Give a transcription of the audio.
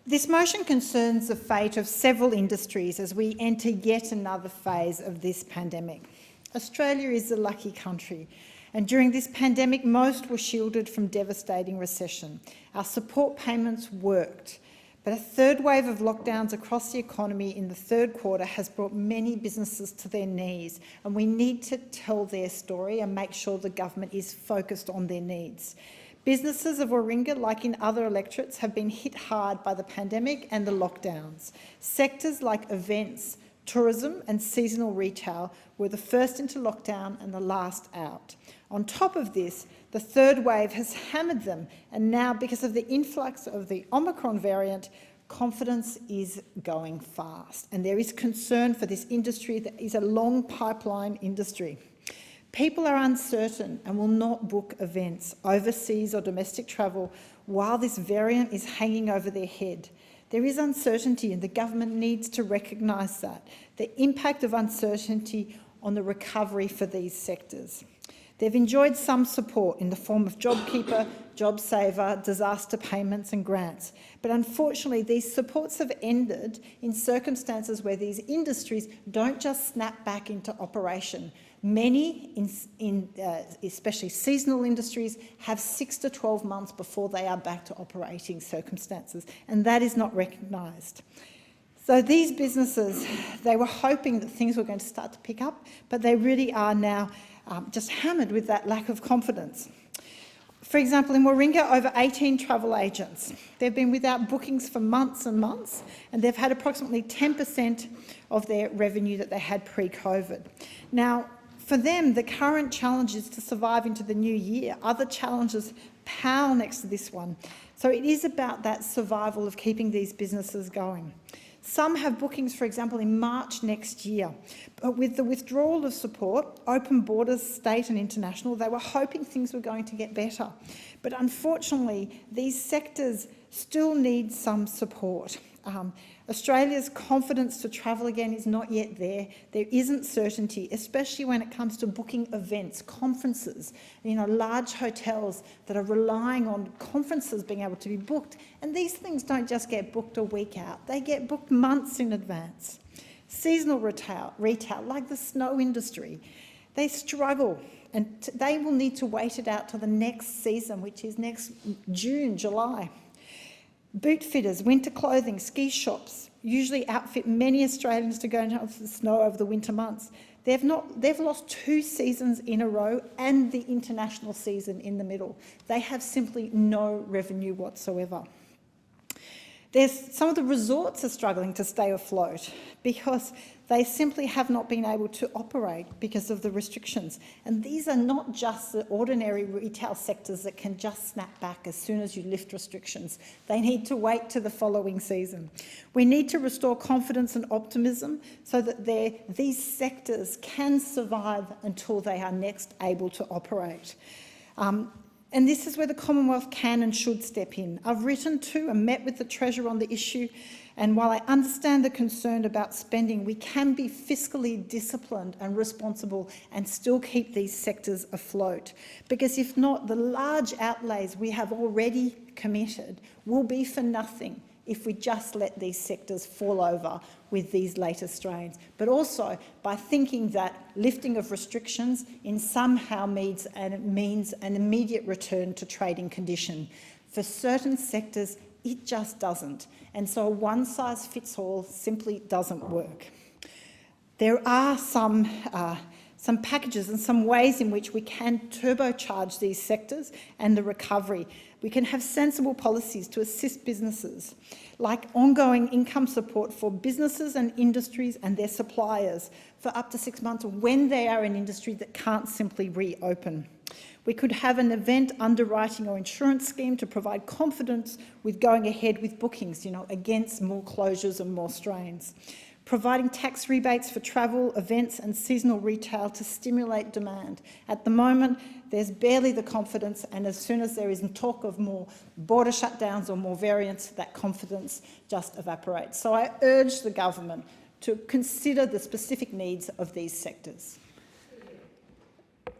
This motion concerns the fate of several industries as we enter yet another phase of this pandemic. Australia is a lucky country, and during this pandemic, most were shielded from devastating recession. Our support payments worked, but a third wave of lockdowns across the economy in the third quarter has brought many businesses to their knees, and we need to tell their story and make sure the government is focused on their needs. Businesses of Warringah, like in other electorates, have been hit hard by the pandemic and the lockdowns. Sectors like events, tourism and seasonal retail were the first into lockdown and the last out. On top of this, the third wave has hammered them, and now, because of the influx of the Omicron variant, confidence is going fast, and there is concern for this industry that is a long pipeline industry. People are uncertain and will not book events, overseas or domestic travel, while this variant is hanging over their head. There is uncertainty, and the government needs to recognise that, the impact of uncertainty on the recovery for these sectors. They've enjoyed some support in the form of JobKeeper, JobSaver, disaster payments and grants, but unfortunately these supports have ended in circumstances where these industries don't just snap back into operation. Many, especially seasonal industries, have 6 to 12 months before they are back to operating circumstances, and that is not recognised. So these businesses, they were hoping that things were going to start to pick up, but they really are now just hammered with that lack of confidence. For example, in Warringah, over 18 travel agents. They've been without bookings for months and months, and they've had approximately 10% of their revenue that they had pre-COVID. Now, for them, the current challenge is to survive into the new year. Other challenges pale next to this one. So it is about that survival of keeping these businesses going. Some have bookings, for example, in March next year. But with the withdrawal of support, open borders, state and international, they were hoping things were going to get better. But unfortunately, these sectors still need some support. Australia's confidence to travel again is not yet there. There isn't certainty, especially when it comes to booking events, conferences, large hotels that are relying on conferences being able to be booked. And these things don't just get booked a week out, they get booked months in advance. Seasonal retail like the snow industry, they struggle, and they will need to wait it out to the next season, which is next June, July. Boot fitters, winter clothing, ski shops usually outfit many Australians to go into the snow over the winter months. They've lost 2 seasons in a row and the international season in the middle. They have simply no revenue whatsoever. Some of the resorts are struggling to stay afloat because they simply have not been able to operate because of the restrictions. And these are not just the ordinary retail sectors that can just snap back as soon as you lift restrictions. They need to wait to the following season. We need to restore confidence and optimism so that these sectors can survive until they are next able to operate. And this is where the Commonwealth can and should step in. I've written to and met with the Treasurer on the issue, and while I understand the concern about spending, we can be fiscally disciplined and responsible and still keep these sectors afloat. Because if not, the large outlays we have already committed will be for nothing if we just let these sectors fall over with these latest strains, but also by thinking that lifting of restrictions in somehow means an immediate return to trading condition. For certain sectors, it just doesn't, and so a one-size-fits-all simply doesn't work. There are some packages and some ways in which we can turbocharge these sectors and the recovery. We can have sensible policies to assist businesses, like ongoing income support for businesses and industries and their suppliers for up to 6 months when they are an industry that can't simply reopen. We could have an event underwriting or insurance scheme to provide confidence with going ahead with bookings, against more closures and more strains. Providing tax rebates for travel, events and seasonal retail to stimulate demand. At the moment, there's barely the confidence, and as soon as there is talk of more border shutdowns or more variants, that confidence just evaporates. So I urge the government to consider the specific needs of these sectors.